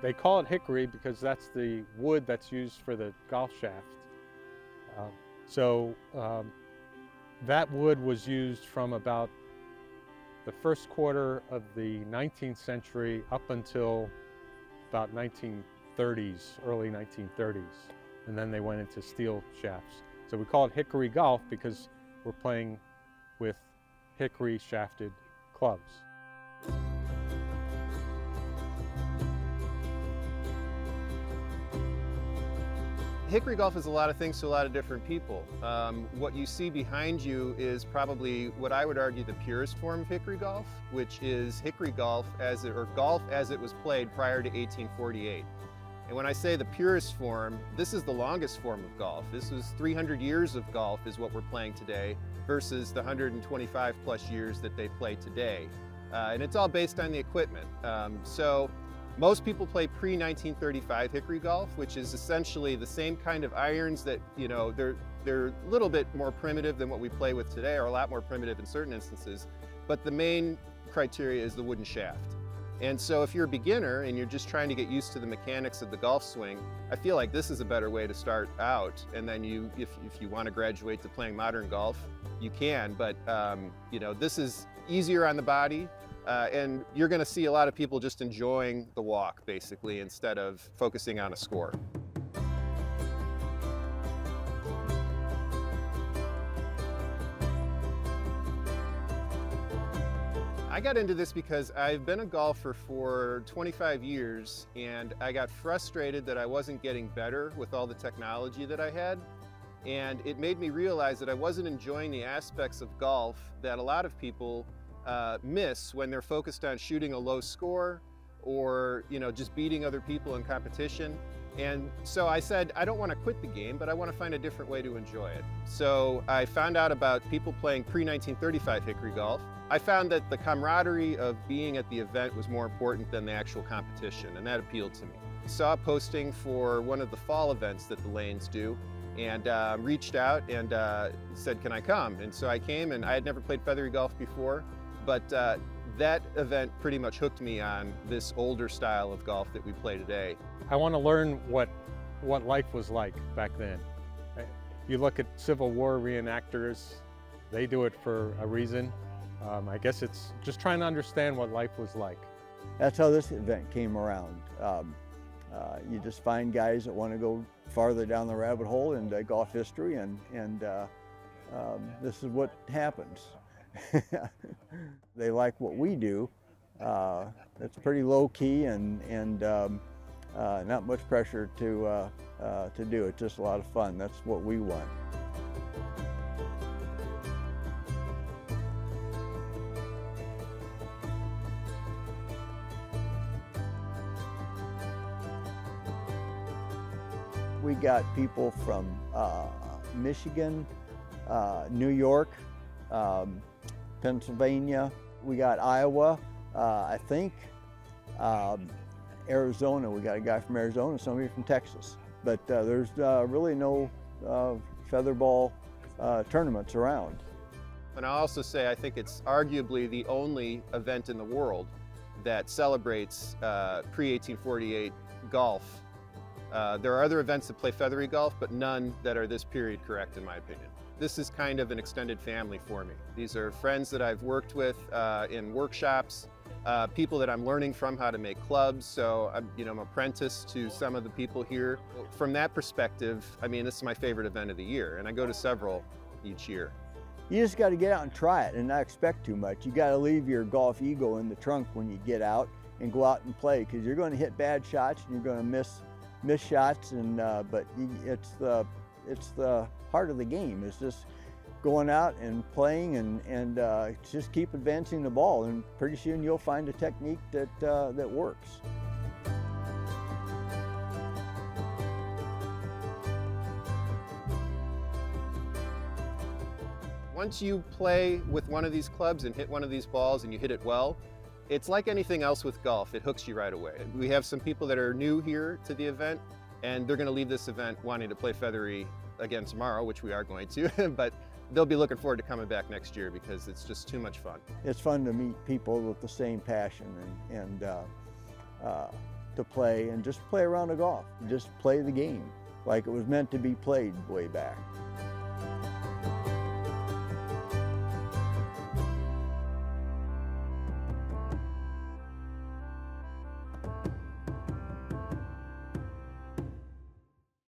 They call it hickory because that's the wood that's used for the golf shaft. That wood was used from about the first quarter of the 19th century up until about 1930s, early 1930s. And then they went into steel shafts. So we call it hickory golf because we're playing with hickory shafted clubs. Hickory golf is a lot of things to a lot of different people. What you see behind you is probably what I would argue the purest form of hickory golf, which is hickory golf or golf as it was played prior to 1848. And when I say the purest form, this is the longest form of golf. This was 300 years of golf is what we're playing today versus the 125 plus years that they play today. And it's all based on the equipment. Most people play pre-1935 hickory golf, which is essentially the same kind of irons that, they're a little bit more primitive than what we play with today, or a lot more primitive in certain instances, but the main criteria is the wooden shaft. And so if you're a beginner and you're just trying to get used to the mechanics of the golf swing, I feel like this is a better way to start out. And then if you want to graduate to playing modern golf, you can, but this is easier on the body. And you're going to see a lot of people just enjoying the walk, basically, instead of focusing on a score. I got into this because I've been a golfer for 25 years, and I got frustrated that I wasn't getting better with all the technology that I had. And it made me realize that I wasn't enjoying the aspects of golf that a lot of people miss when they're focused on shooting a low score or just beating other people in competition. And so I said, I don't want to quit the game, but I want to find a different way to enjoy it. So I found out about people playing pre-1935 hickory golf. I found that the camaraderie of being at the event was more important than the actual competition, and that appealed to me. Saw a posting for one of the fall events that the Lanes do, and reached out and said, can I come? And so I came, and I had never played feathery golf before. But that event pretty much hooked me on this older style of golf that we play today. I want to learn what life was like back then. You look at Civil War reenactors, they do it for a reason. I guess it's just trying to understand what life was like. That's how this event came around. You just find guys that want to go farther down the rabbit hole into golf history, and this is what happens. They like what we do. It's pretty low key and not much pressure to do. It's just a lot of fun. That's what we want. We got people from Michigan, New York, Pennsylvania, we got Iowa, I think, Arizona. We got a guy from Arizona, somebody from Texas. But there's really no featherball tournaments around. And I'll also say I think it's arguably the only event in the world that celebrates pre-1848 golf. There are other events that play feathery golf, but none that are this period correct, in my opinion. This is kind of an extended family for me. These are friends that I've worked with in workshops, people that I'm learning from how to make clubs. So I'm an apprentice to some of the people here. From that perspective, I mean, this is my favorite event of the year, and I go to several each year. You just got to get out and try it and not expect too much. You got to leave your golf ego in the trunk when you get out and go out and play, because you're going to hit bad shots and you're going to miss shots, and but it's the heart of the game. It's just going out and playing and just keep advancing the ball, and pretty soon you'll find a technique that works. Once you play with one of these clubs and hit one of these balls and you hit it well, it's like anything else with golf. It hooks you right away. We have some people that are new here to the event, and they're going to leave this event wanting to play feathery again tomorrow, which we are going to, but they'll be looking forward to coming back next year because it's just too much fun. It's fun to meet people with the same passion and to to play and just play around the golf. Just play the game like it was meant to be played way back.